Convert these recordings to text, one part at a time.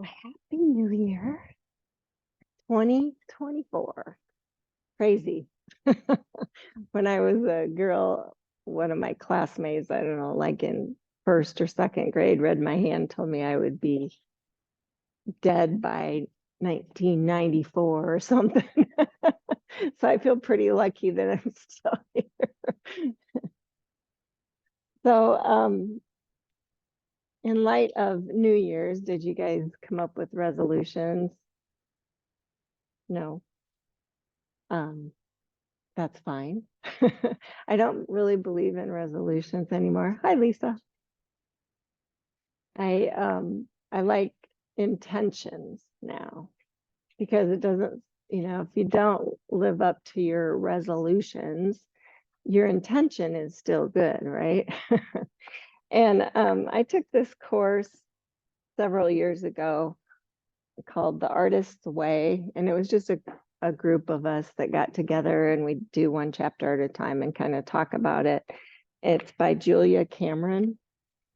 Happy New Year 2024. Crazy. When I was a girl, one of my classmates, I don't know, like in first or second grade, read my hand, told me I would be dead by 1994 or something. So I feel pretty lucky that I'm still here. So, in light of New Year's, did you guys come up with resolutions? No. Um, That's fine. I don't really believe in resolutions anymore. Hi, Lisa. I like intentions now because it doesn't, if you don't live up to your resolutions, your intention is still good, right? And I took this course several years ago called The Artist's Way, and it was just a group of us that got together and we do one chapter at a time and kind of talk about it. It's by Julia Cameron,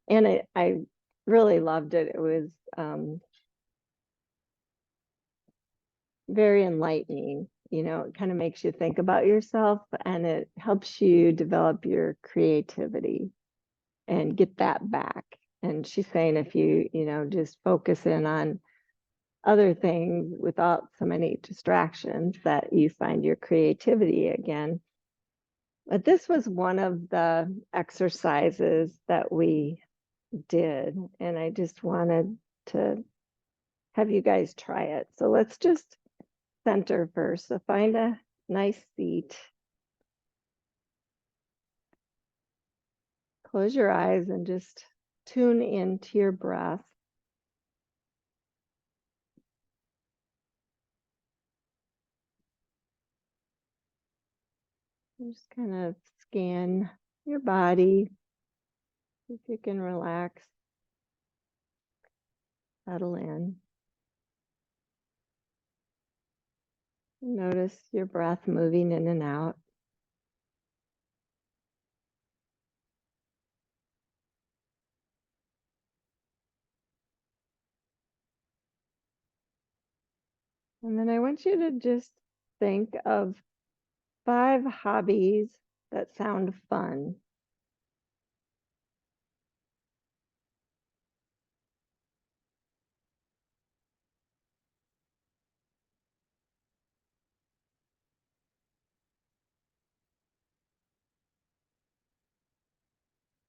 and I really loved it. It was very enlightening. It kind of makes you think about yourself and it helps you develop your creativity and get that back. And she's saying if you just focus in on other things without so many distractions that you find your creativity again. But this was one of the exercises that we did, and I just wanted to have you guys try it. So let's just center first. So find a nice seat. Close your eyes and just tune into your breath. Just kind of scan your body. If you can relax, settle in. Notice your breath moving in and out. And then I want you to just think of 5 hobbies that sound fun.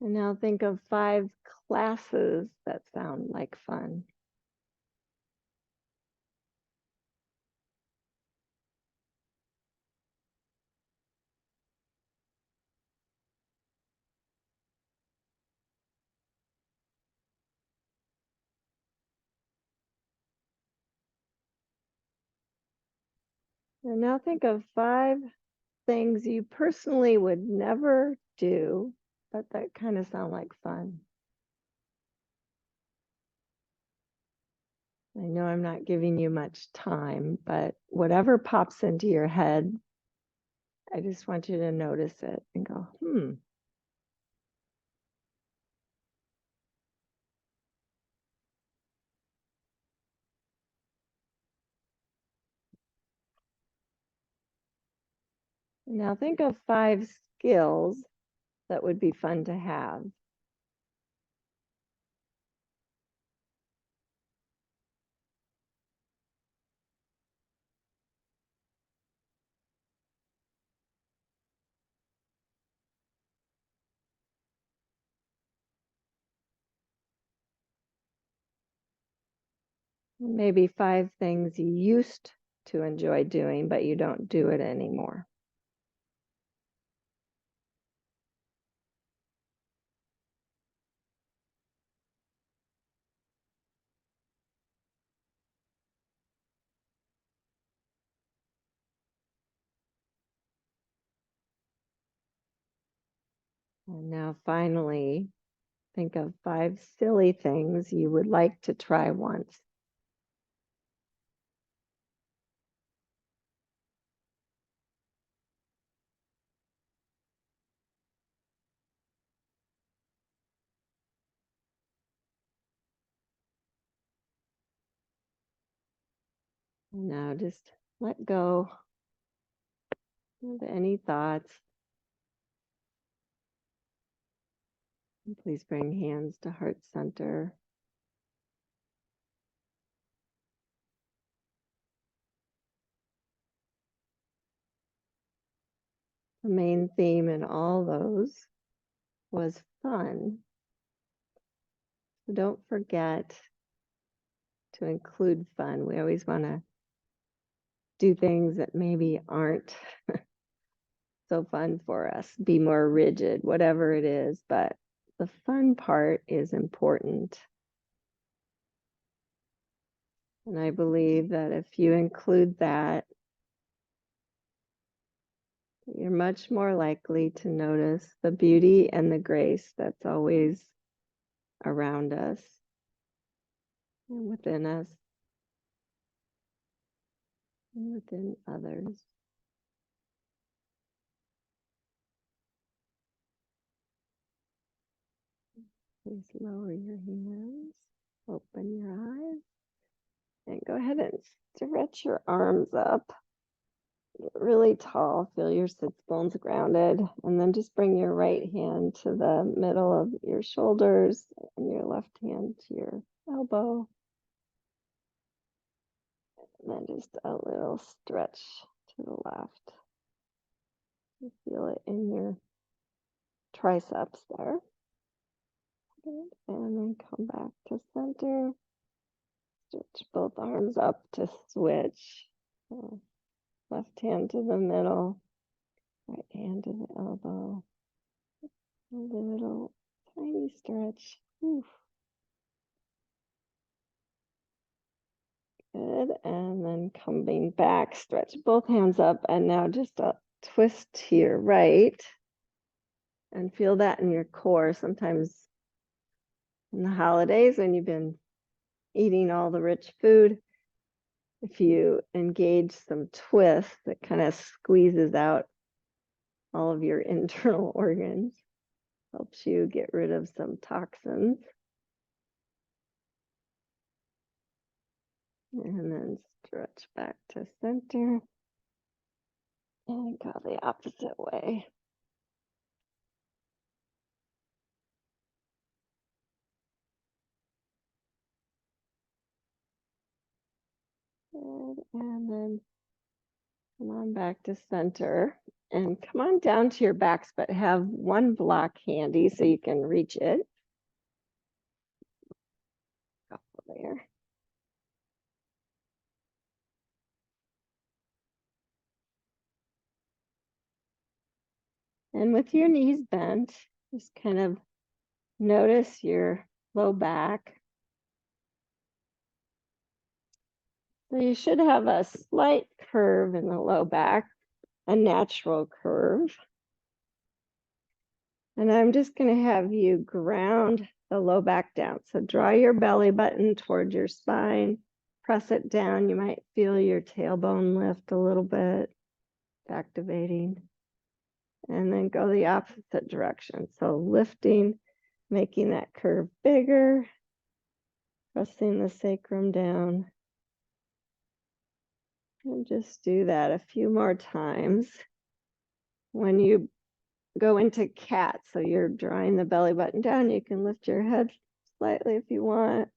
And now think of 5 classes that sound like fun. And now think of 5 things you personally would never do, but that kind of sound like fun. I know I'm not giving you much time, but whatever pops into your head, I just want you to notice it and go, Now think of 5 skills that would be fun to have. Maybe 5 things you used to enjoy doing, but you don't do it anymore. And now finally, think of 5 silly things you would like to try once. And now just let go of any thoughts. And please bring hands to heart center. The main theme in all those was fun. So don't forget to include fun. We always want to do things that maybe aren't so fun for us, be more rigid, whatever it is, but the fun part is important. And I believe that if you include that, you're much more likely to notice the beauty and the grace that's always around us and within us and within others. Please lower your hands, open your eyes, and go ahead and stretch your arms up. Get really tall, feel your sits bones grounded, and then just bring your right hand to the middle of your shoulders and your left hand to your elbow. And then just a little stretch to the left. You feel it in your triceps there. Good. And then come back to center. Stretch both arms up to switch. Left hand to the middle, right hand to the elbow. A little tiny stretch. Oof. Good. And then coming back, stretch both hands up, and now just a twist to your right. And feel that in your core. Sometimes in the holidays when you've been eating all the rich food, if you engage some twist, that kind of squeezes out all of your internal organs, helps you get rid of some toxins. And then stretch back to center and go the opposite way. Good. And then come on back to center and come on down to your backs, but have one block handy so you can reach it. Couple there. And with your knees bent, just kind of notice your low back. So you should have a slight curve in the low back, a natural curve. And I'm just going to have you ground the low back down. So draw your belly button toward your spine, press it down. You might feel your tailbone lift a little bit, activating. And then go the opposite direction. So lifting, making that curve bigger, pressing the sacrum down. And just do that a few more times. When you go into cat, so you're drawing the belly button down, you can lift your head slightly if you want.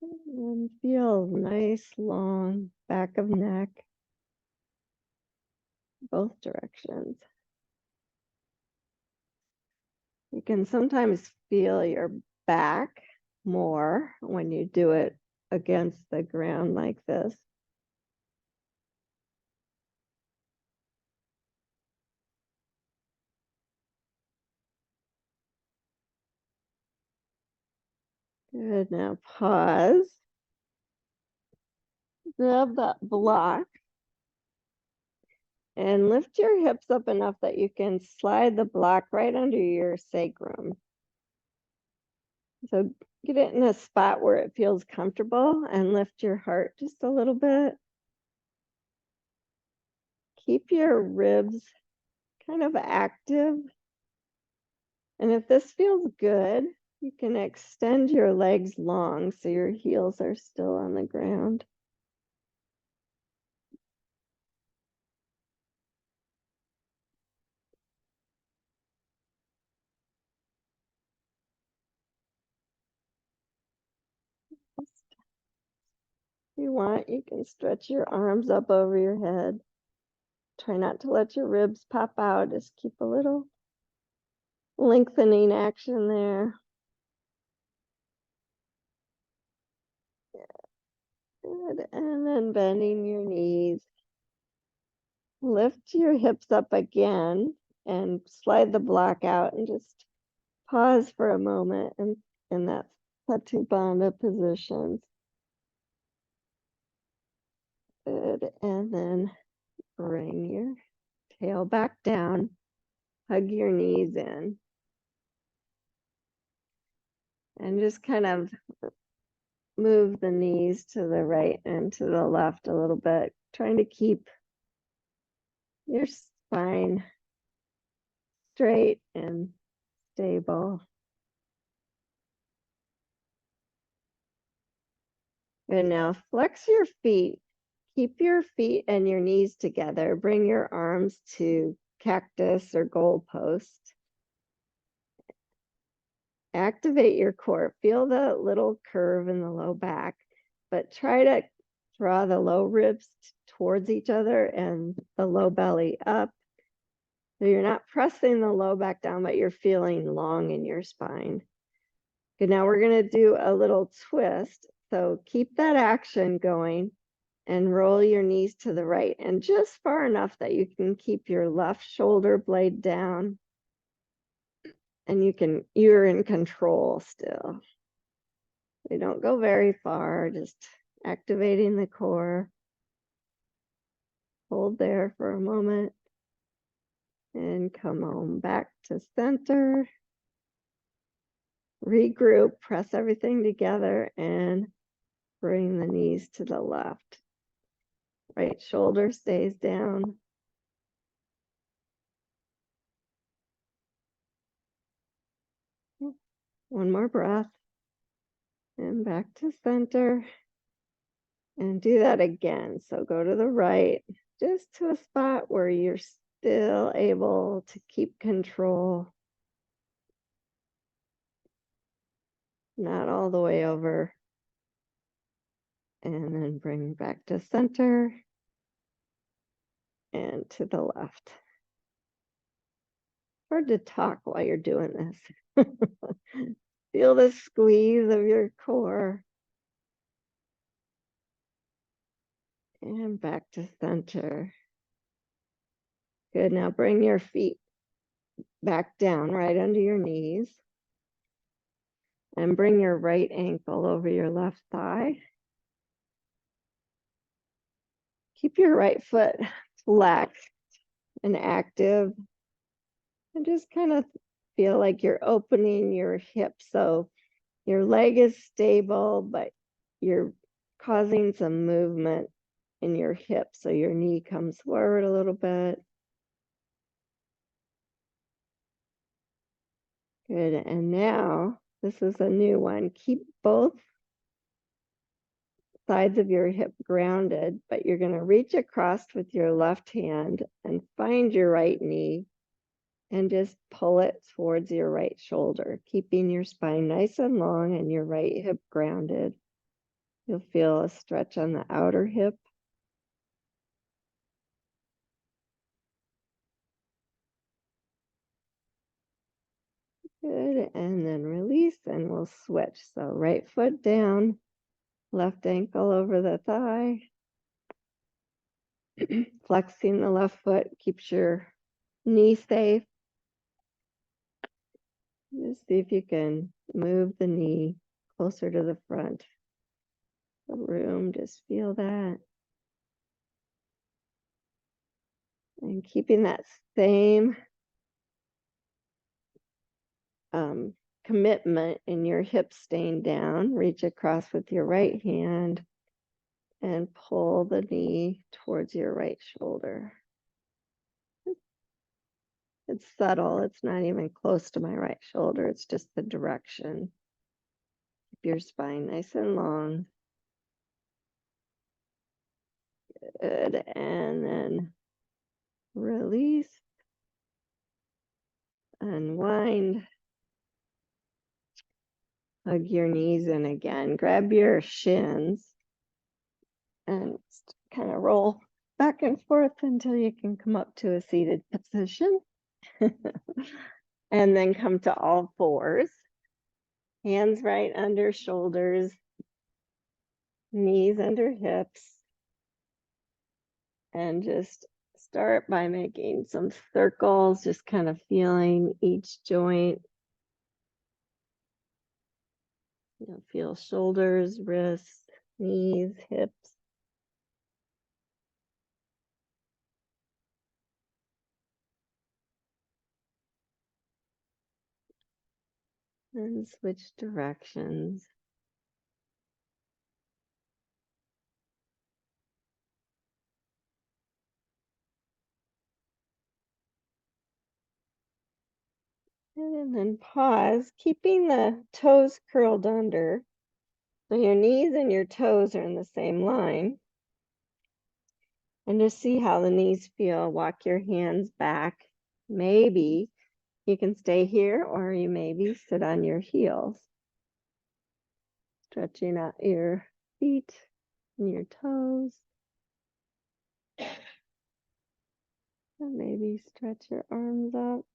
And feel nice, long back of neck, both directions. You can sometimes feel your back more when you do it against the ground like this. Good, now pause. Grab that block and lift your hips up enough that you can slide the block right under your sacrum. So get it in a spot where it feels comfortable and lift your heart just a little bit. Keep your ribs kind of active. And if this feels good, You can extend your legs long so your heels are still on the ground. If you want, you can stretch your arms up over your head. Try not to let your ribs pop out. Just keep a little lengthening action there. Good. And then bending your knees. Lift your hips up again and slide the block out and just pause for a moment in that Satubandha position. Good. And then bring your tail back down. Hug your knees in. And just kind of move the knees to the right and to the left a little bit, trying to keep your spine straight and stable. And now flex your feet. Keep your feet and your knees together. Bring your arms to cactus or goalpost. Activate your core. Feel the little curve in the low back, but try to draw the low ribs towards each other and the low belly up. So you're not pressing the low back down, but you're feeling long in your spine. Okay, now we're going to do a little twist. So keep that action going and roll your knees to the right and just far enough that you can keep your left shoulder blade down and you're in control still. They don't go very far, just activating the core. Hold there for a moment and come on back to center. Regroup, press everything together and bring the knees to the left. Right shoulder stays down. One more breath. And back to center. And do that again. So go to the right, just to a spot where you're still able to keep control. Not all the way over. And then bring back to center. And to the left. Hard to talk while you're doing this. Feel the squeeze of your core. And back to center. Good, now bring your feet back down right under your knees. And bring your right ankle over your left thigh. Keep your right foot flexed and active. And just kind of feel like you're opening your hip. So your leg is stable, but you're causing some movement in your hip. So your knee comes forward a little bit. Good. And now this is a new one. Keep both sides of your hip grounded, but you're going to reach across with your left hand and find your right knee and just pull it towards your right shoulder, keeping your spine nice and long and your right hip grounded. You'll feel a stretch on the outer hip. Good, and then release and we'll switch. So right foot down, left ankle over the thigh. Flexing the left foot keeps your knee safe. Just see if you can move the knee closer to the front. The room, just feel that. And keeping that same commitment in your hips staying down, reach across with your right hand and pull the knee towards your right shoulder. It's subtle. It's not even close to my right shoulder. It's just the direction. Keep your spine nice and long. Good. And then release. Unwind. Hug your knees in again. Grab your shins and kind of roll back and forth until you can come up to a seated position. And then come to all fours. Hands right under shoulders, knees under hips. And just start by making some circles, just kind of feeling each joint. Feel shoulders, wrists, knees, hips. And switch directions. And then pause, keeping the toes curled under. So your knees and your toes are in the same line. And just see how the knees feel. Walk your hands back. Maybe you can stay here, or you maybe sit on your heels. Stretching out your feet and your toes. And maybe stretch your arms up.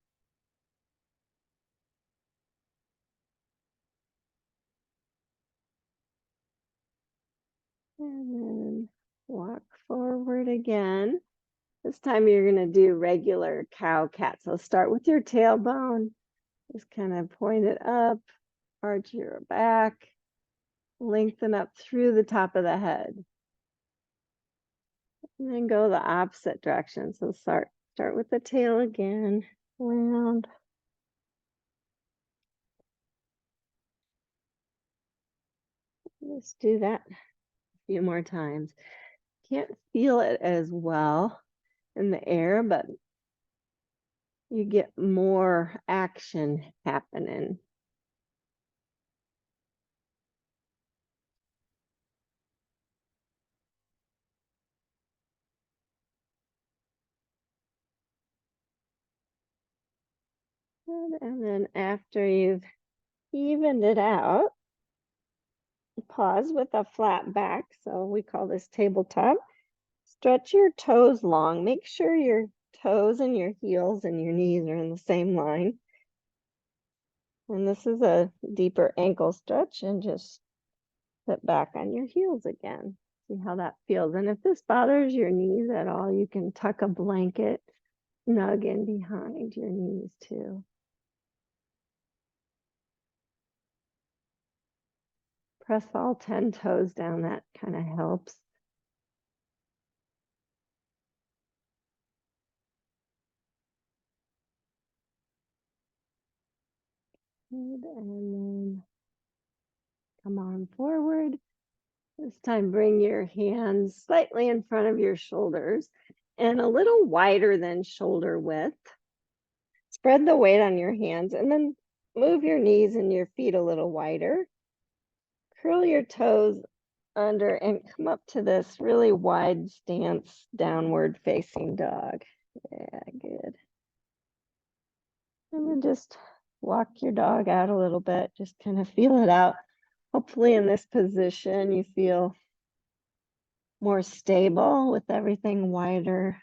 And then walk forward again. This time you're going to do regular cow-cat. So start with your tailbone. Just kind of point it up, arch your back, lengthen up through the top of the head. And then go the opposite direction. So start with the tail again, round. Let's do that a few more times. Can't feel it as well in the air, but you get more action happening. And then after you've evened it out, pause with a flat back. So we call this tabletop. Stretch your toes long. Make sure your toes and your heels and your knees are in the same line. And this is a deeper ankle stretch, and just sit back on your heels again. See how that feels. And if this bothers your knees at all, you can tuck a blanket snug in behind your knees too. Press all 10 toes down. That kind of helps. Good. And then come on forward. This time, bring your hands slightly in front of your shoulders and a little wider than shoulder width. Spread the weight on your hands and then move your knees and your feet a little wider. Curl your toes under and come up to this really wide stance, downward facing dog. Yeah, good. And then just walk your dog out a little bit, just kind of feel it out. Hopefully in this position, you feel more stable with everything wider.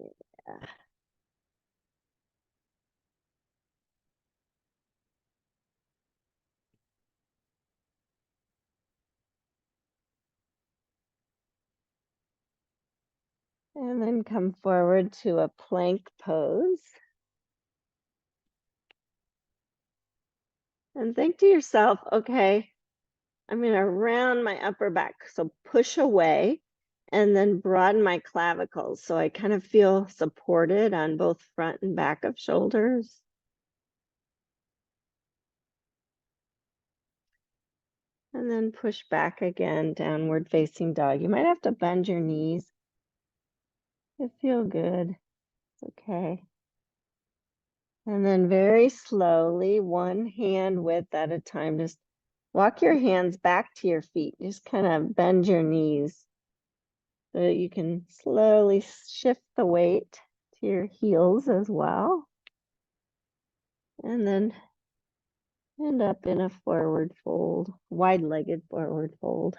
Yeah. And then come forward to a plank pose. And think to yourself, okay, I'm going to round my upper back. So push away and then broaden my clavicles. So I kind of feel supported on both front and back of shoulders. And then push back again, downward facing dog. You might have to bend your knees. It feels good. It's okay. And then very slowly, one hand width at a time, just walk your hands back to your feet. Just kind of bend your knees so that you can slowly shift the weight to your heels as well. And then end up in a forward fold, wide-legged forward fold.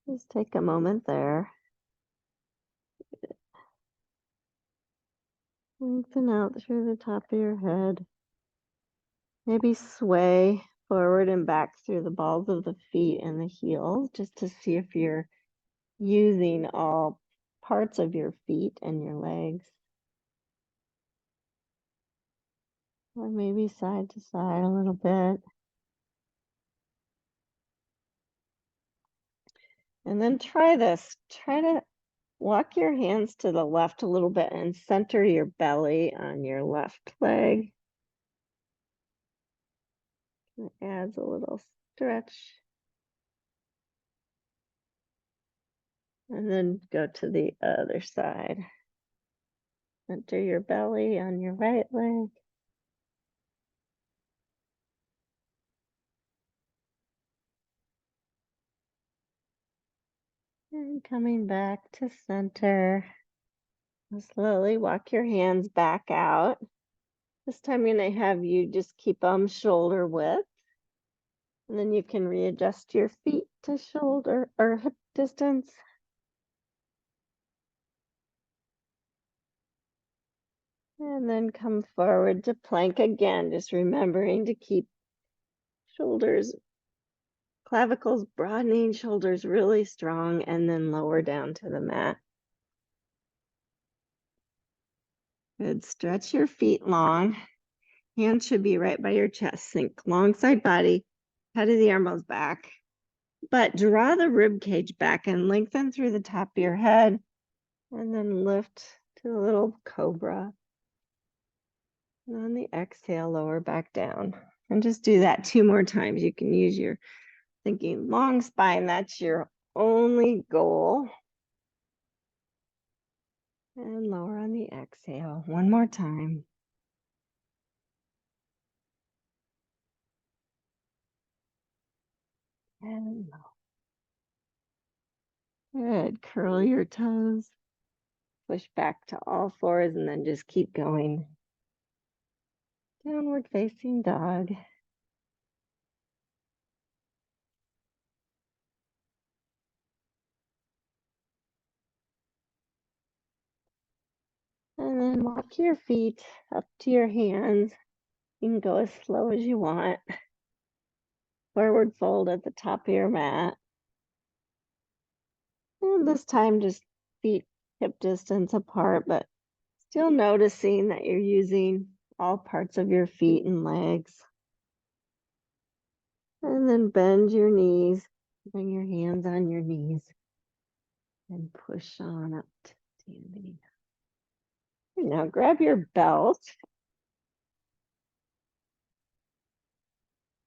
Just take a moment there. Lengthen out through the top of your head. Maybe sway forward and back through the balls of the feet and the heels, just to see if you're using all parts of your feet and your legs. Or maybe side to side a little bit. And then try this. Try to walk your hands to the left a little bit and center your belly on your left leg. It adds a little stretch. And then go to the other side. Center your belly on your right leg. And coming back to center. Slowly walk your hands back out. This time I'm going to have you just keep them shoulder width. And then you can readjust your feet to shoulder or hip distance. And then come forward to plank again, just remembering to keep shoulders, clavicles broadening, shoulders really strong, and then lower down to the mat. Good, stretch your feet long. Hands should be right by your chest. Sink long side body, head of the elbows back. But draw the rib cage back and lengthen through the top of your head. And then lift to a little cobra. And on the exhale, lower back down. And just do that 2 more times. You can use your thinking long spine. That's your only goal. And lower on the exhale. 1 more time. And lower. Good. Curl your toes. Push back to all fours and then just keep going. Downward facing dog. And then walk your feet up to your hands. You can go as slow as you want. Forward fold at the top of your mat. And this time just feet hip distance apart, but still noticing that you're using all parts of your feet and legs. And then bend your knees, bring your hands on your knees and push on up to standing. Now grab your belt.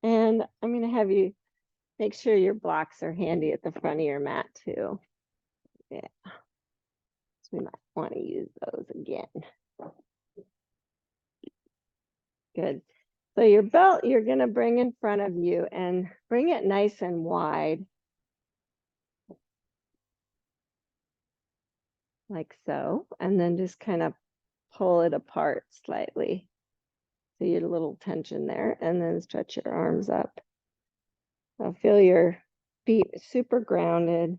And I'm going to have you make sure your blocks are handy at the front of your mat too. Yeah. So we might want to use those again. Good. So your belt, you're going to bring in front of you and bring it nice and wide. Like so. And then just kind of pull it apart slightly. So you get a little tension there. And then stretch your arms up. Now feel your feet super grounded.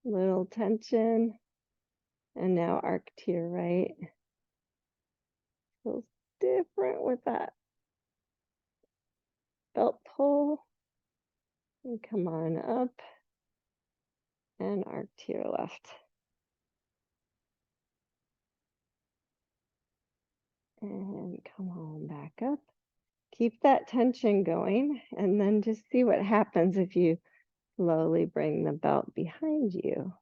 Little tension. And now arc to your right. Feels different with that belt pull. And come on up. And arc to your left. And come on back up. Keep that tension going and then just see what happens if you slowly bring the belt behind you.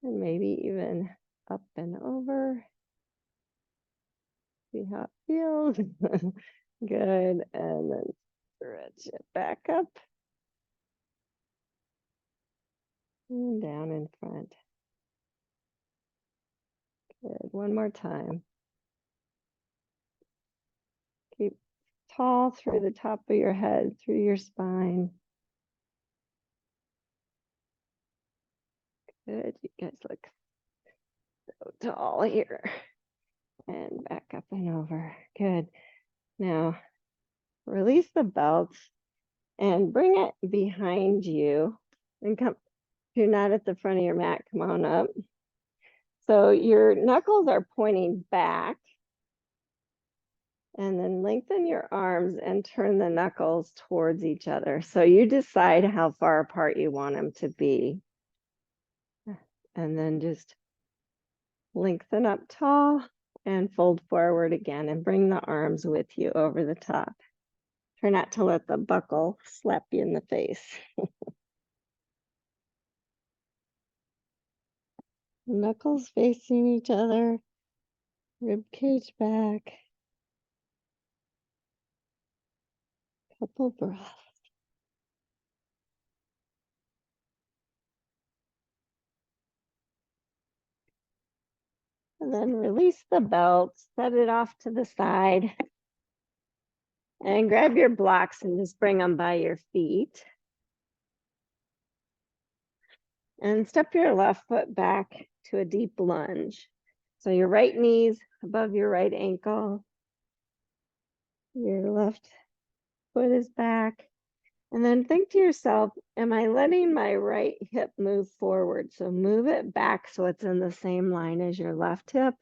And maybe even up and over. See how it feels. Good. And then stretch it back up. And down in front. Good. One more time. Keep tall through the top of your head, through your spine. Good. You guys look so tall here. And back up and over. Good. Now, release the belts and bring it behind you. And come, if you're not at the front of your mat, come on up. So your knuckles are pointing back. And then lengthen your arms and turn the knuckles towards each other. So you decide how far apart you want them to be. And then just lengthen up tall and fold forward again and bring the arms with you over the top. Try not to let the buckle slap you in the face. Knuckles facing each other, rib cage back. Couple breaths. And then release the belt, set it off to the side. And grab your blocks and just bring them by your feet. And step your left foot back to a deep lunge. So your right knee's above your right ankle. Your left foot is back. And then think to yourself, am I letting my right hip move forward? So move it back so it's in the same line as your left hip.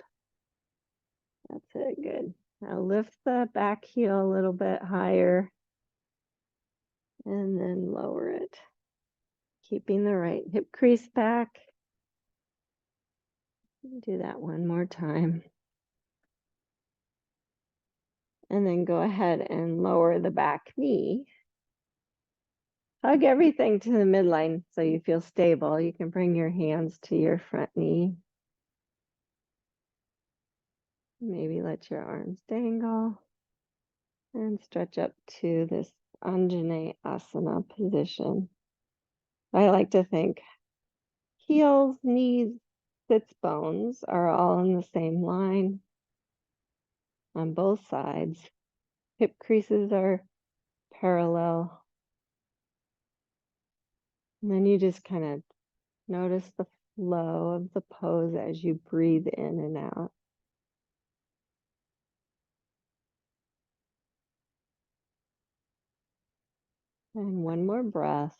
That's it, good. Now lift the back heel a little bit higher and then lower it. Keeping the right hip crease back. Do that one more time. And then go ahead and lower the back knee. Hug everything to the midline so you feel stable. You can bring your hands to your front knee. Maybe let your arms dangle and stretch up to this Anjaneyasana position. I like to think heels, knees, sits bones are all in the same line on both sides. Hip creases are parallel. And then you just kind of notice the flow of the pose as you breathe in and out. And one more breath.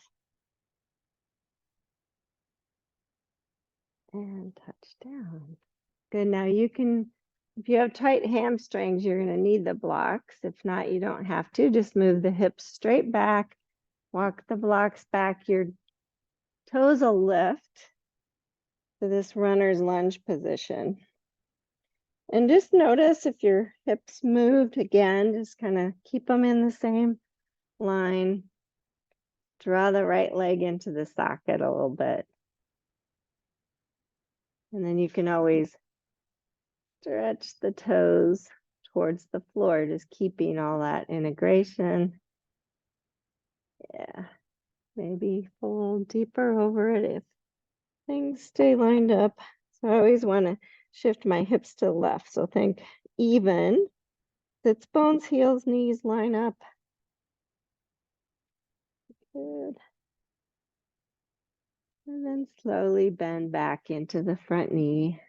And touch down. Good. Now you can, if you have tight hamstrings, you're going to need the blocks. If not, you don't have to. Just move the hips straight back. Walk the blocks back. Your toes will lift to this runner's lunge position. And just notice if your hips moved again, just kind of keep them in the same line. Draw the right leg into the socket a little bit. And then you can always stretch the toes towards the floor, just keeping all that integration. Yeah, maybe fold deeper over it if things stay lined up. So I always want to shift my hips to the left. So think even, sits bones, heels, knees line up. Good. And then slowly bend back into the front knee.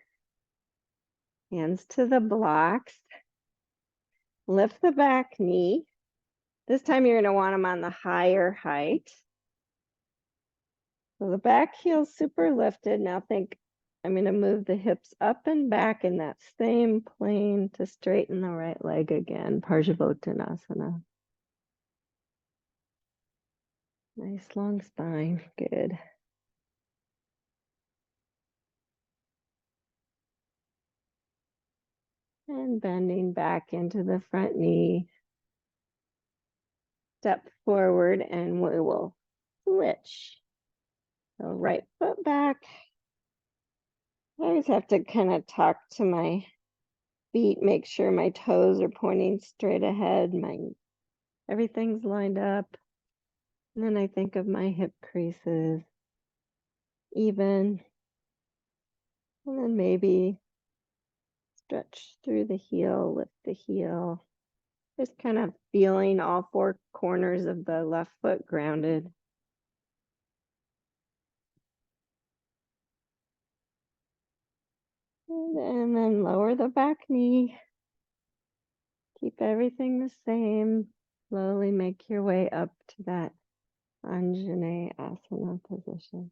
Hands to the blocks. Lift the back knee. This time you're going to want them on the higher height. So the back heel's super lifted. Now think I'm going to move the hips up and back in that same plane to straighten the right leg again. Parsvottanasana. Nice long spine. Good. And bending back into the front knee. Step forward and we will switch. So right foot back. I always have to kind of talk to my feet, make sure my toes are pointing straight ahead. Everything's lined up. And then I think of my hip creases. even. And then maybe stretch through the heel, lift the heel. Just kind of feeling all four corners of the left foot grounded. And then lower the back knee. Keep everything the same. Slowly make your way up to that Anjane Asana position.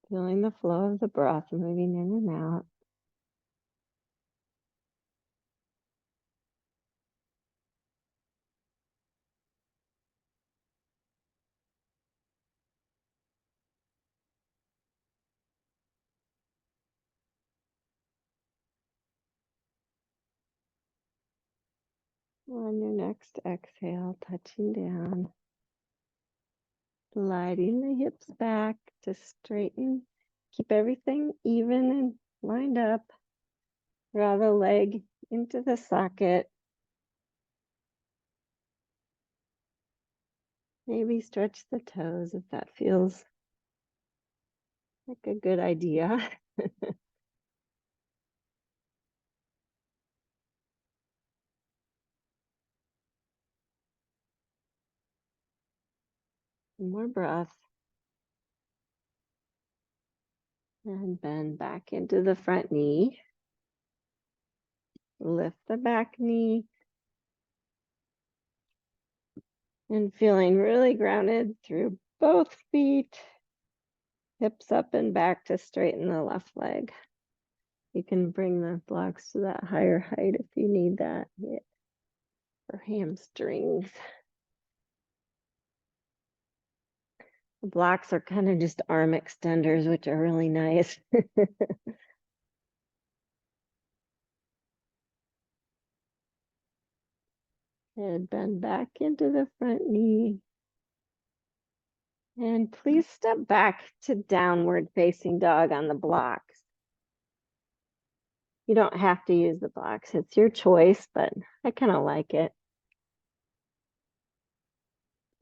Feeling the flow of the breath moving in and out. On your next exhale, touching down, sliding the hips back to straighten. Keep everything even and lined up. Draw the leg into the socket. Maybe stretch the toes if that feels like a good idea. More breath. And bend back into the front knee. Lift the back knee. And feeling really grounded through both feet. Hips up and back to straighten the left leg. You can bring the blocks to that higher height if you need that. Yeah. For hamstrings. The blocks are kind of just arm extenders, which are really nice. Head bend back into the front knee. And please step back to downward facing dog on the blocks. You don't have to use the blocks. It's your choice, but I kind of like it.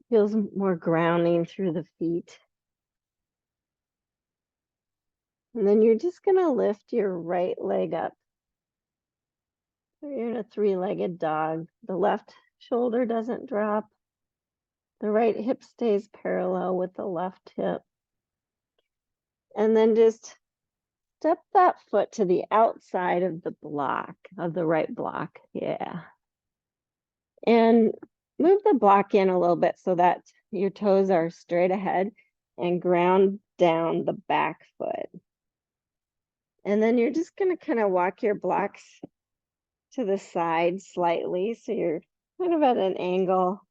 Feels more grounding through the feet. And then you're just going to lift your right leg up. So you're in a three-legged dog. The left shoulder doesn't drop. The right hip stays parallel with the left hip. And then just step that foot to the outside of the block, of the right block. Yeah. And move the block in a little bit so that your toes are straight ahead and ground down the back foot. And then you're just going to kind of walk your blocks to the side slightly. So you're kind of at an angle.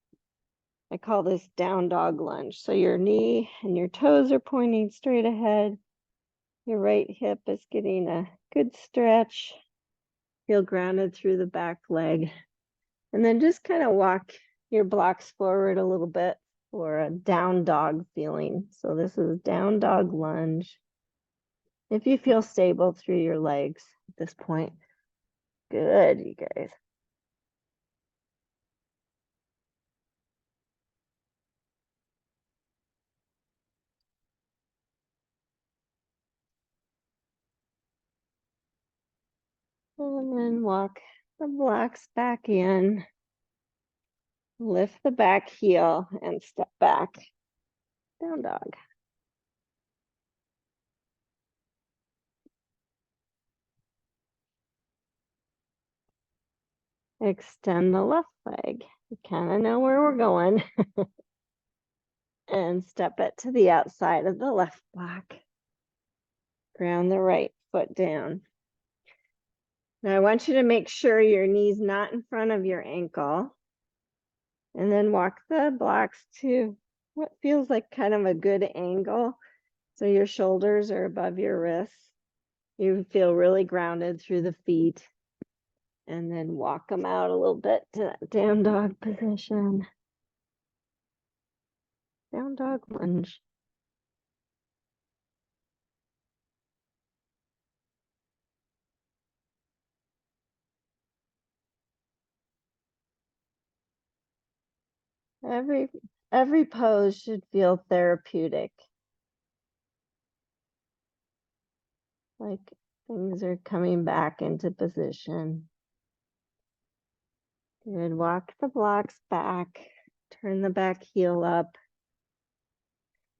I call this down dog lunge. So your knee and your toes are pointing straight ahead. Your right hip is getting a good stretch. Feel grounded through the back leg. And then just kind of walk your blocks forward a little bit for a down dog feeling. So this is down dog lunge. If you feel stable through your legs at this point, good, you guys. And then walk the blocks back in. Lift the back heel and step back. Down dog. Extend the left leg. You kind of know where we're going. And step it to the outside of the left block. Ground the right foot down. Now I want you to make sure your knee's not in front of your ankle. And then walk the blocks to what feels like kind of a good angle. So your shoulders are above your wrists. You feel really grounded through the feet. And then walk them out a little bit to that down dog position. Down dog lunge. Every every pose should feel therapeutic. Like things are coming back into position. Good. Walk the blocks back. Turn the back heel up.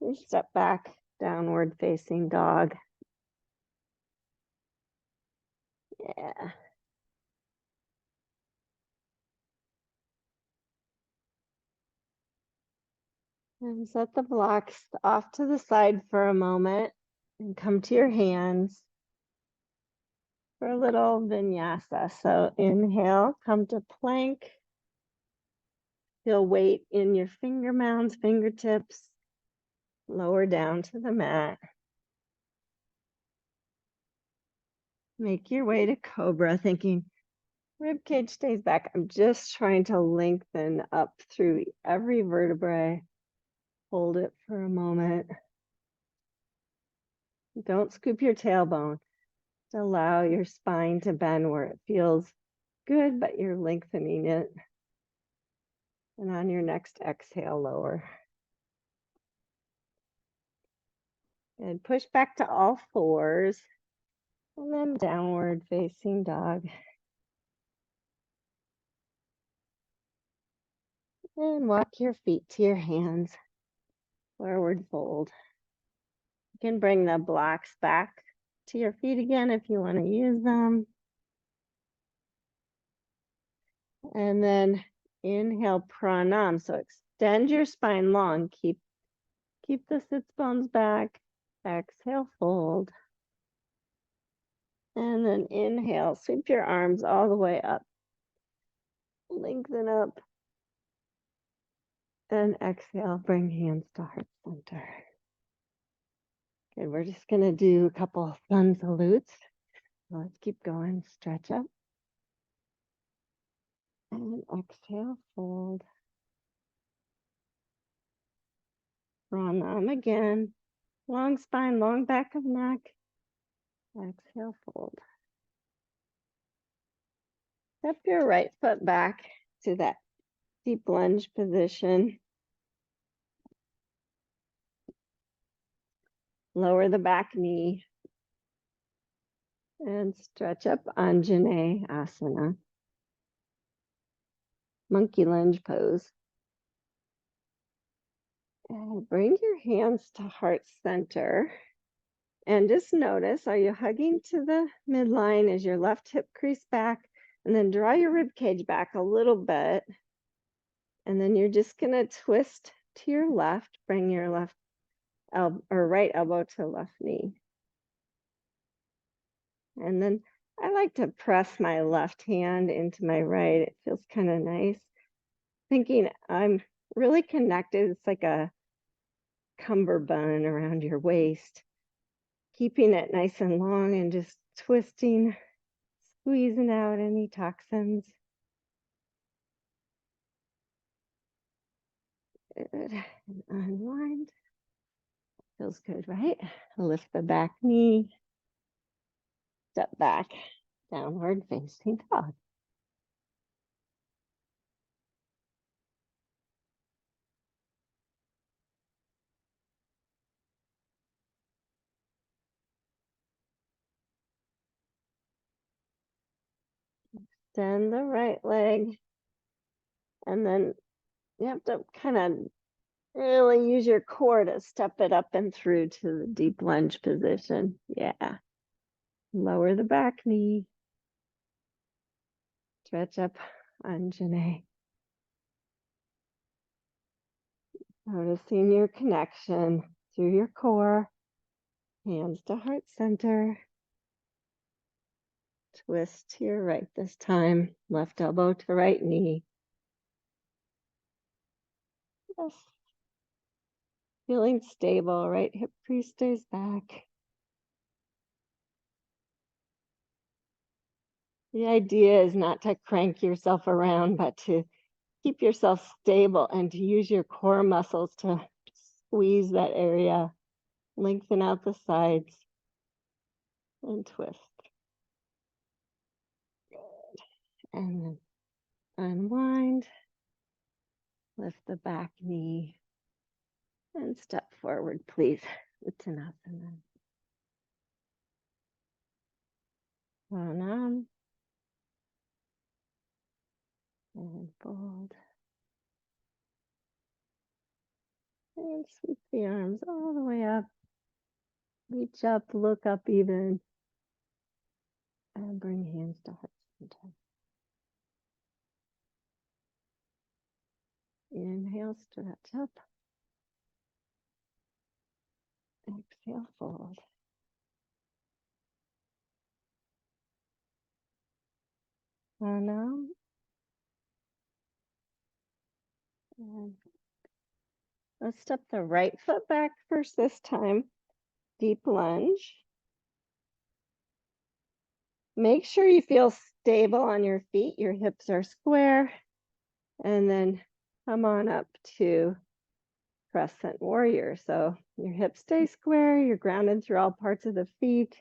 And step back, downward facing dog. Yeah. And set the blocks off to the side for a moment and come to your hands for a little vinyasa. So inhale, come to plank. Feel weight in your finger mounds, fingertips. Lower down to the mat. Make your way to cobra, thinking rib cage stays back. I'm just trying to lengthen up through every vertebrae. Hold it for a moment. Don't scoop your tailbone. Just allow your spine to bend where it feels good, but you're lengthening it. And on your next exhale, lower. And push back to all fours. And then downward facing dog. And walk your feet to your hands. Forward fold. You can bring the blocks back to your feet again if you want to use them. And then inhale pranam. So extend your spine long. Keep the sits bones back. Exhale, fold. And then inhale, sweep your arms all the way up. Lengthen up. And exhale, bring hands to heart center. Okay, we're just gonna do a couple sun salutes. So let's keep going. Stretch up. And exhale, fold. Pranam again. Long spine, long back of neck. Exhale, fold. Step your right foot back to that deep lunge position. Lower the back knee. And stretch up Anjane Asana. Monkey lunge pose. And bring your hands to heart center. And just notice, are you hugging to the midline? Is your left hip crease back? And then draw your rib cage back a little bit. And then you're just gonna twist to your left, bring your left elbow or right elbow to left knee. And then I like to press my left hand into my right. It feels kind of nice. Thinking I'm really connected. It's like a cummerbund around your waist. Keeping it nice and long and just twisting, squeezing out any toxins. Good. And unwind. Feels good, right? Lift the back knee. Step back, downward facing dog. Extend the right leg. And then you have to kind of really use your core to step it up and through to the deep lunge position. Yeah. Lower the back knee. Stretch up Anjane. Noticing your connection through your core. Hands to heart center. Twist to your right this time. Left elbow to right knee. Yes. Feeling stable, right hip crease stays back. The idea is not to crank yourself around, but to keep yourself stable and to use your core muscles to squeeze that area, lengthen out the sides, and twist. Good. And then unwind, lift the back knee. And step forward, please. Uttanasana. Pranam. And fold. And sweep the arms all the way up. Reach up, look up even. And bring hands to heart center. Inhale, stretch up. Exhale, fold. Pranam. And let's step the right foot back first this time. Deep lunge. Make sure you feel stable on your feet. Your hips are square. And then come on up to crescent warrior. So your hips stay square. You're grounded through all parts of the feet.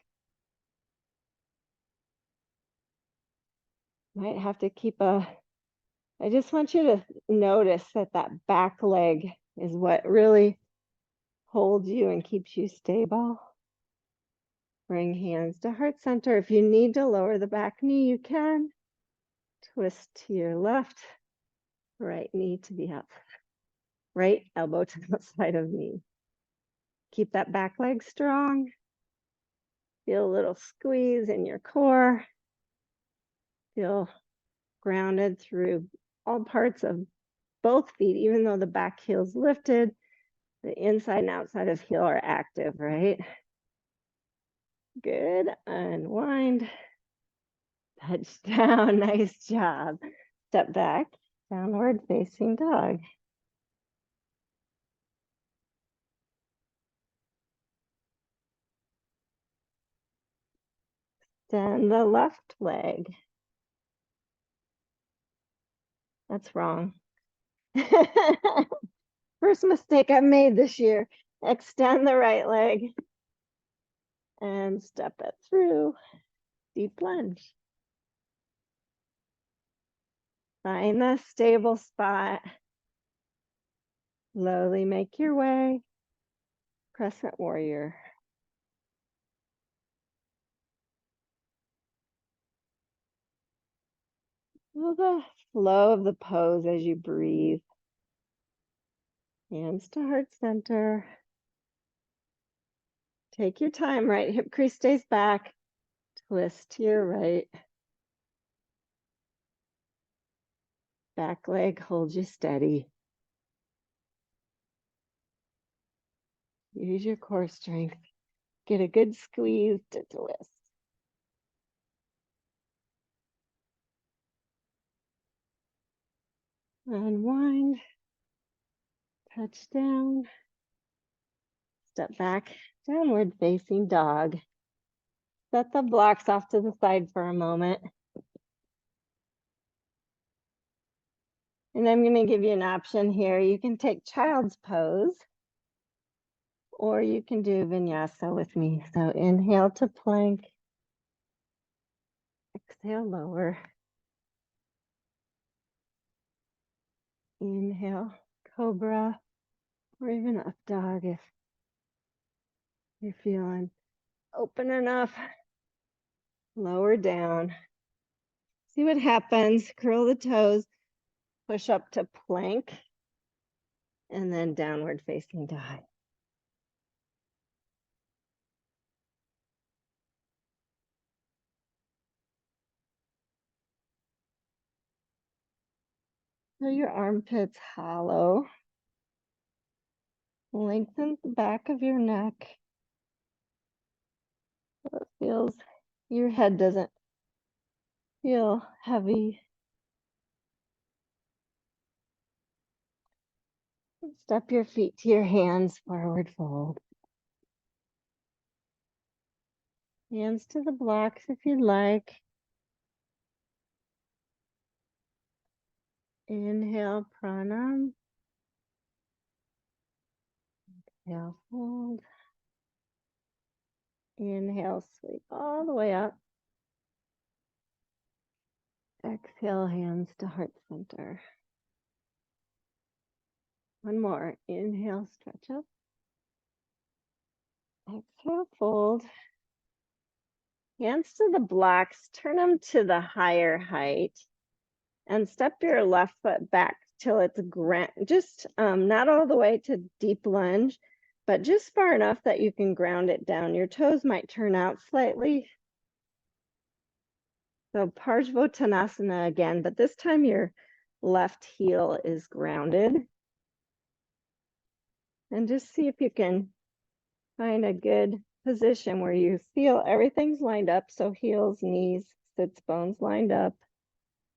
Might have to keep I just want you to notice that that back leg is what really holds you and keeps you stable. Bring hands to heart center. If you need to lower the back knee, you can. Twist to your left, right knee to the up, right elbow to the side of knee. Keep that back leg strong. Feel a little squeeze in your core. Feel grounded through all parts of both feet, even though the back heel's lifted, the inside and outside of heel are active, right? Good. Unwind. Touch down. Nice job. Step back. Downward facing dog. Extend the left leg. That's wrong. First mistake I've made this year. Extend the right leg and step it through. Deep lunge. Find the stable spot. Slowly make your way. Crescent warrior. Feel the flow of the pose as you breathe. Hands to heart center. Take your time, right hip crease stays back. Twist to your right. Back leg holds you steady. Use your core strength. Get a good squeeze to twist. Unwind. Touch down. Step back. Downward facing dog. Set the blocks off to the side for a moment. And I'm going to give you an option here. You can take child's pose, or you can do vinyasa with me. So inhale to plank. Exhale, lower. Inhale, cobra, or even up dog if you're feeling open enough. Lower down. See what happens. Curl the toes, push up to plank, and then downward facing dog. So your armpits hollow. Lengthen the back of your neck. So it feels, your head doesn't feel heavy. Step your feet to your hands, forward fold. Hands to the blocks if you'd like. Inhale, pranam. Exhale, fold. Inhale, sweep all the way up. Exhale, hands to heart center. One more. Inhale, stretch up. Exhale, fold. Hands to the blocks, turn them to the higher height, and step your left foot back till it's just not all the way to deep lunge, but just far enough that you can ground it down. Your toes might turn out slightly. So Parsvottanasana again, but this time your left heel is grounded. And just see if you can find a good position where you feel everything's lined up. So heels, knees, sits bones lined up.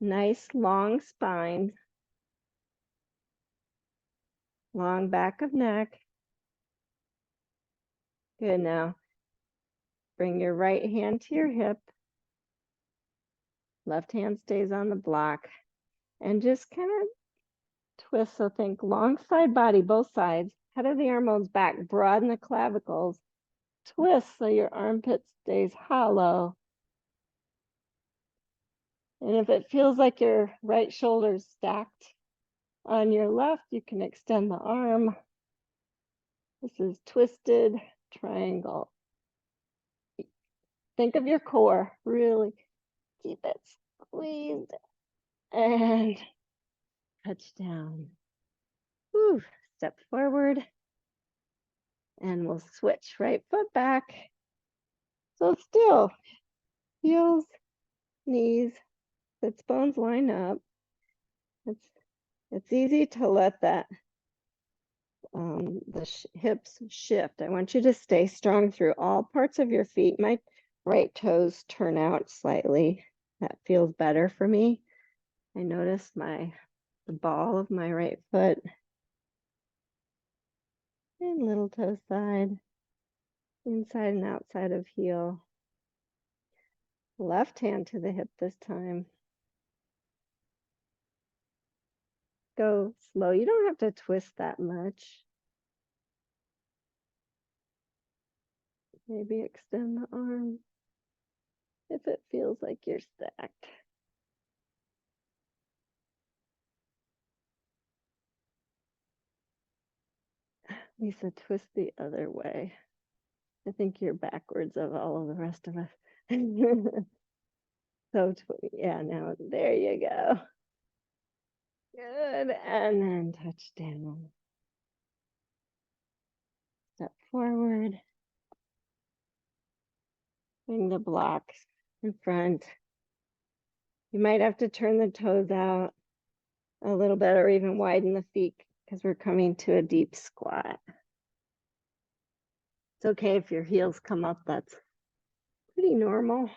Nice long spine. Long back of neck. Good. Now bring your right hand to your hip. Left hand stays on the block. And just kind of twist. So think long side body, both sides. Head of the arm moves back. Broaden the clavicles. Twist so your armpit stays hollow. And if it feels like your right shoulder's stacked on your left, you can extend the arm. This is twisted triangle. Think of your core, really keep it squeezed and touch down. Whew. Step forward and we'll switch right foot back. So still, heels, knees, sits bones line up. It's easy to let that the hips shift. I want you to stay strong through all parts of your feet. My right toes turn out slightly. That feels better for me. I notice the ball of my right foot and little toe side, inside and outside of heel. Left hand to the hip this time. Go slow. You don't have to twist that much. Maybe extend the arm if it feels like you're stacked. Lisa, twist the other way. I think you're backwards of all of the rest of us. So, yeah, now there you go. Good. And then touch down. Step forward. Bring the blocks in front. You might have to turn the toes out a little bit or even widen the feet because we're coming to a deep squat. It's okay if your heels come up, that's pretty normal.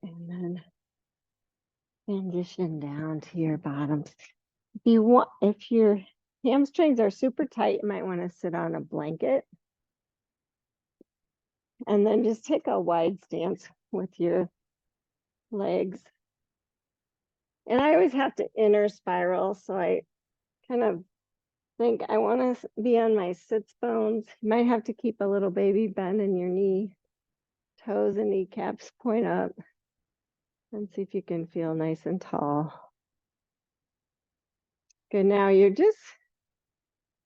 And then transition down to your bottoms. If your hamstrings are super tight, you might want to sit on a blanket. And then just take a wide stance with your legs. And I always have to inner spiral, so I kind of think I want to be on my sits bones. You might have to keep a little baby bend in your knee. Toes and kneecaps point up. And see if you can feel nice and tall. Good, now you're just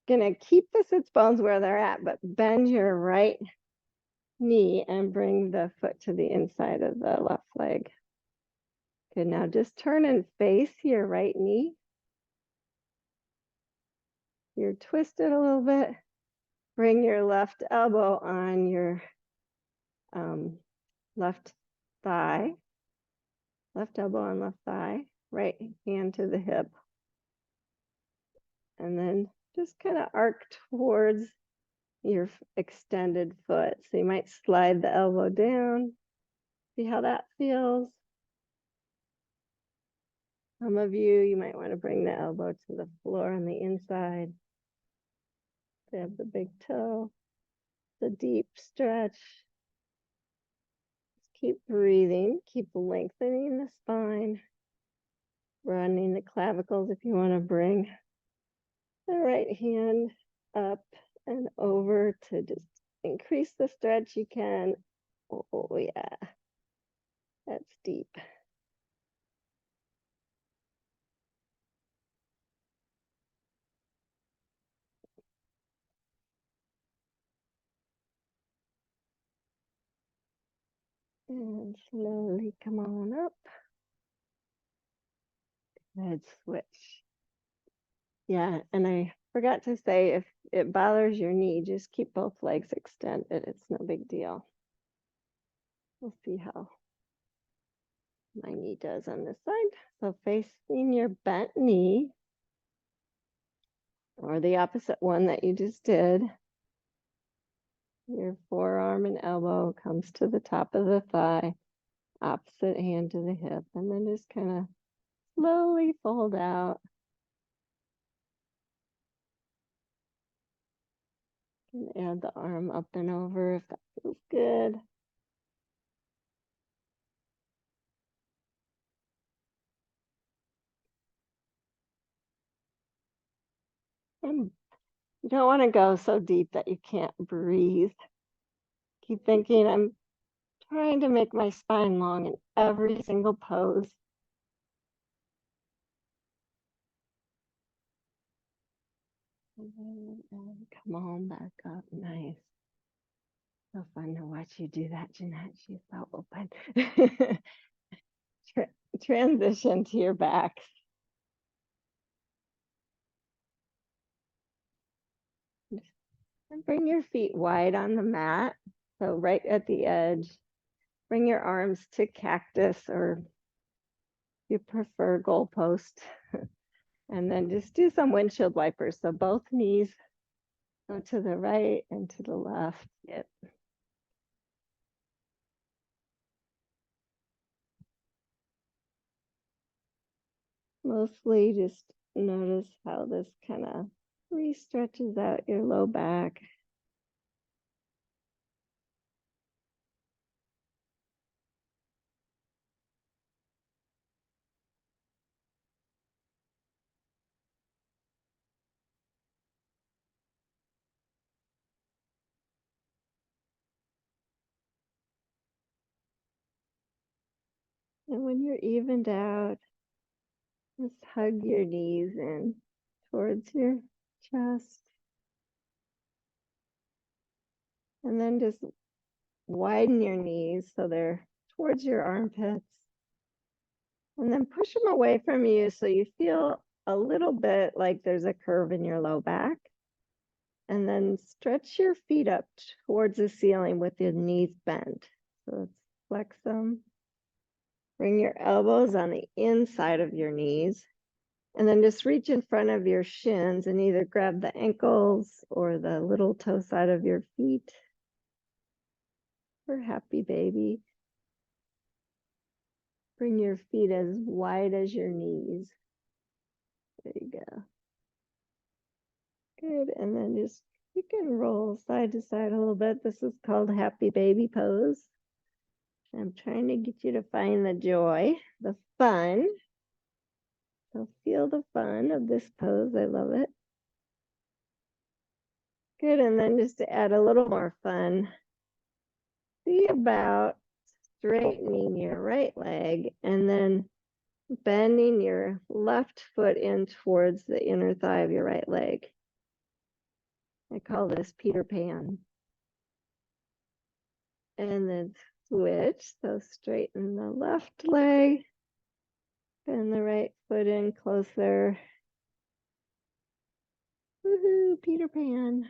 gonna keep the sits bones where they're at, but bend your right knee and bring the foot to the inside of the left leg. Good, now just turn and face your right knee. You're twisted a little bit. Bring your left elbow on your left thigh. Left elbow on left thigh. Right hand to the hip. And then just kind of arc towards your extended foot. So you might slide the elbow down. See how that feels. Some of you might want to bring the elbow to the floor on the inside. Grab the big toe. It's a deep stretch. Just keep breathing. Keep lengthening the spine. Broadening the clavicles if you want to bring the right hand up and over to just increase the stretch you can. Oh yeah, that's deep. And slowly come on up. Good, switch. Yeah, and I forgot to say, if it bothers your knee, just keep both legs extended. It's no big deal. We'll see how my knee does on this side. So facing your bent knee, or the opposite one that you just did. Your forearm and elbow comes to the top of the thigh, opposite hand to the hip, and then just kind of slowly fold out. And add the arm up and over if that feels good. And you don't want to go so deep that you can't breathe. Keep thinking, I'm trying to make my spine long in every single pose. And come on back up. Nice. So fun to watch you do that, Jeanette. She's so open. Transition to your back. And bring your feet wide on the mat. So right at the edge. Bring your arms to cactus, or if you prefer goalpost. And then just do some windshield wipers. So both knees go to the right and to the left. Yep. Mostly just notice how this kind of re-stretches out your low back. And when you're evened out, just hug your knees in towards your chest. And then just widen your knees so they're towards your armpits. And then push them away from you so you feel a little bit like there's a curve in your low back. And then stretch your feet up towards the ceiling with your knees bent. So let's flex them. Bring your elbows on the inside of your knees. And then just reach in front of your shins and either grab the ankles or the little toe side of your feet for happy baby. Bring your feet as wide as your knees. There you go. Good. And then just, you can roll side to side a little bit. This is called happy baby pose. I'm trying to get you to find the joy, the fun. So feel the fun of this pose. I love it. Good. And then just to add a little more fun, see about straightening your right leg and then bending your left foot in towards the inner thigh of your right leg. I call this Peter Pan. And then switch. So straighten the left leg, bend the right foot in closer. Woohoo, Peter Pan.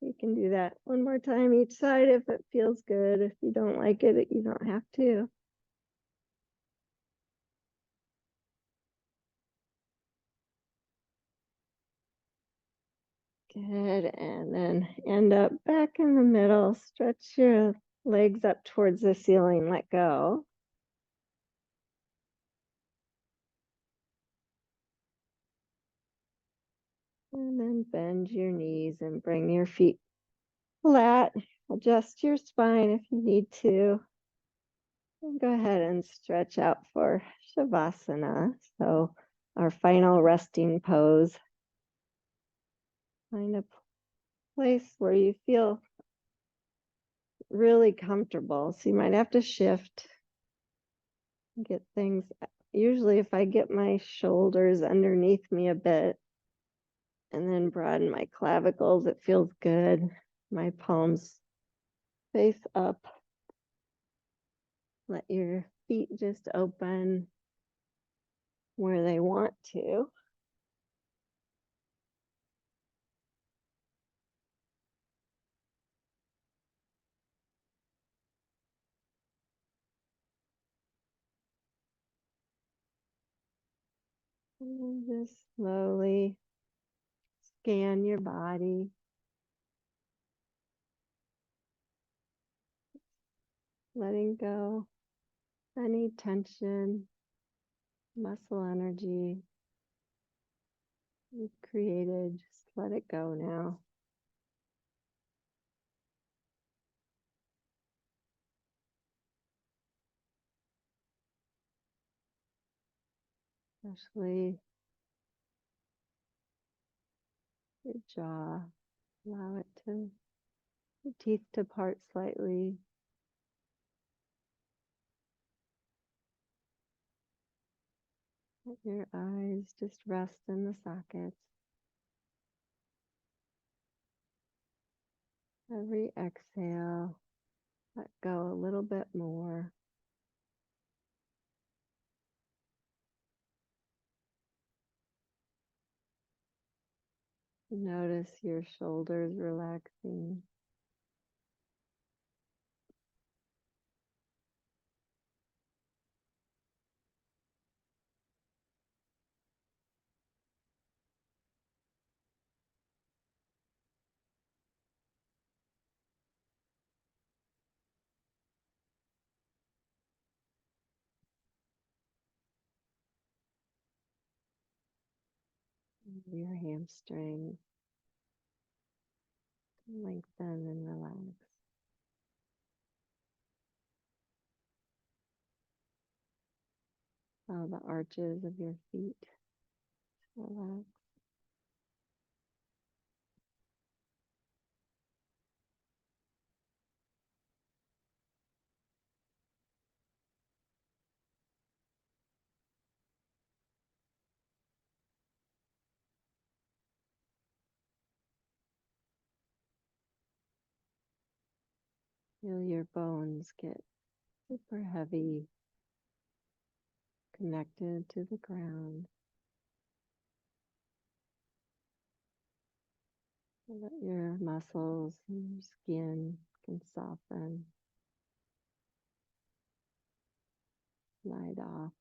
You can do that one more time each side if it feels good. If you don't like it, you don't have to. Good, and then end up back in the middle. Stretch your legs up towards the ceiling, let go. And then bend your knees and bring your feet flat. Adjust your spine if you need to. And go ahead and stretch out for Shavasana. So our final resting pose. Find a place where you feel really comfortable. So you might have to shift, get things. Usually if I get my shoulders underneath me a bit and then broaden my clavicles, it feels good. My palms face up. Let your feet just open where they want to. And then just slowly scan your body. Letting go any tension, muscle energy you've created. Just let it go now. Especially your jaw. Allow it to, your teeth to part slightly. Let your eyes just rest in the sockets. Every exhale, let go a little bit more. Notice your shoulders relaxing. Your hamstrings lengthen and relax. Allow the arches of your feet to relax. Feel your bones get super heavy, connected to the ground. So that your muscles and your skin can soften, slide off.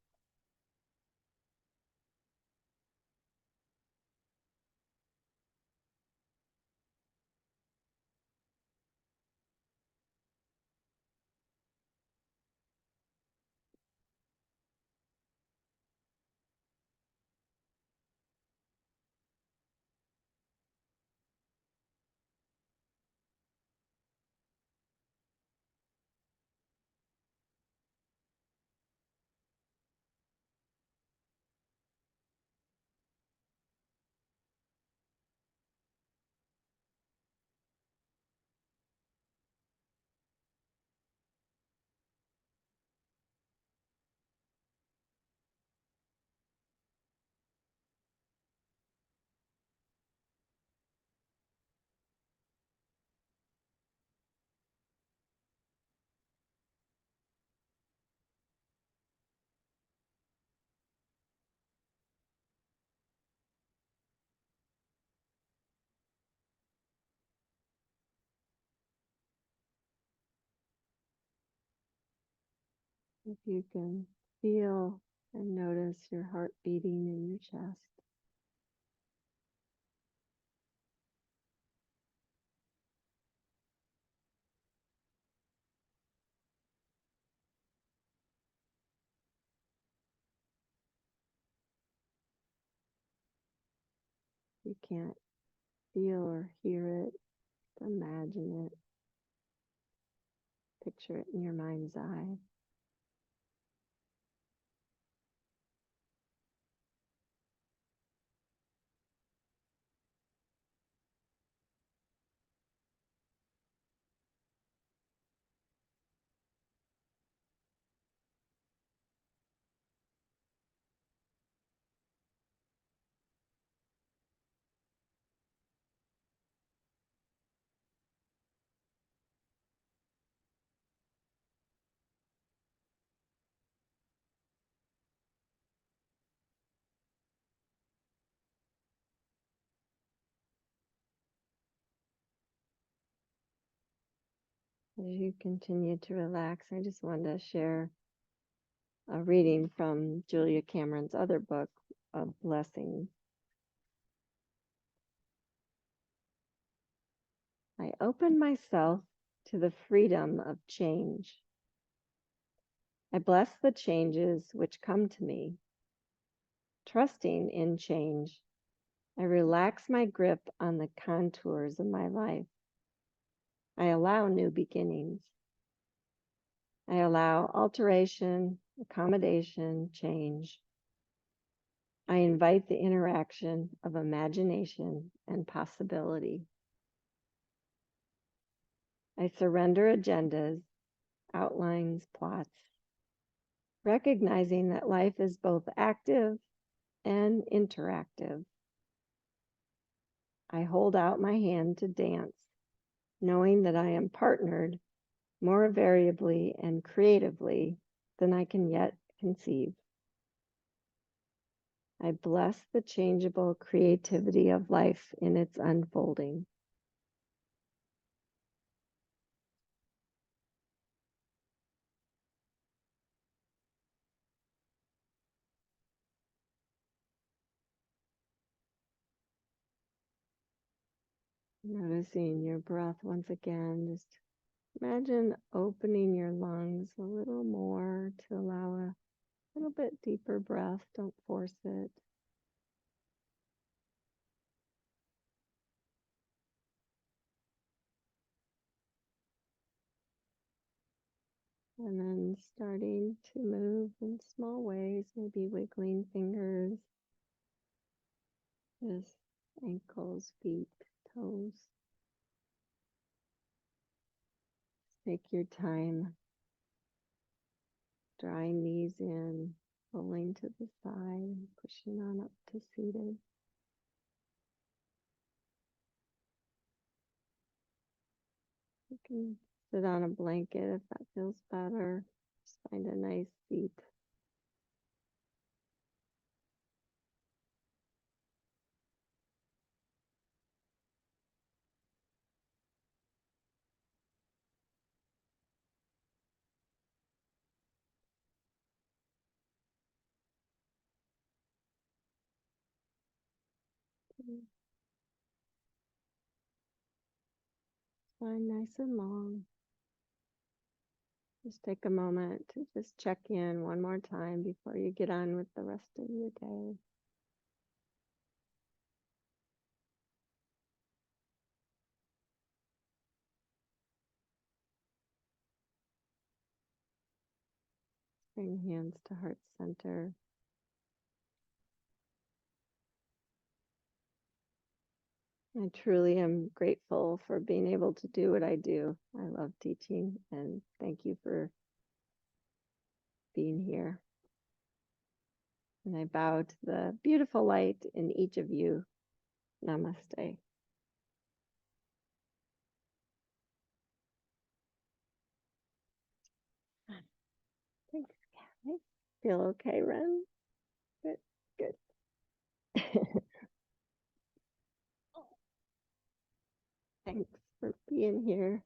If you can feel and notice your heart beating in your chest. You can't feel or hear it, imagine it, picture it in your mind's eye. As you continue to relax, I just wanted to share a reading from Julia Cameron's other book, of Blessings. I open myself to the freedom of change. I bless the changes which come to me. Trusting in change, I relax my grip on the contours of my life. I allow new beginnings. I allow alteration, accommodation, change. I invite the interaction of imagination and possibility. I surrender agendas, outlines, plots, recognizing that life is both active and interactive. I hold out my hand to dance, knowing that I am partnered more variably and creatively than I can yet conceive. I bless the changeable creativity of life in its unfolding. Noticing your breath once again, just imagine opening your lungs a little more to allow a little bit deeper breath. Don't force it. And then starting to move in small ways, maybe wiggling fingers, just ankles, feet, toes. Take your time, drawing knees in, pulling to the side, pushing on up to seated. You can sit on a blanket if that feels better. Just find a nice seat. Spine nice and long. Just take a moment to just check in one more time before you get on with the rest of your day. Bring hands to heart center. I truly am grateful for being able to do what I do. I love teaching, and thank you for being here. And I bow to the beautiful light in each of you. Namaste. Thanks, Kathy. Feel okay, Ren? Good, good. Thanks for being here.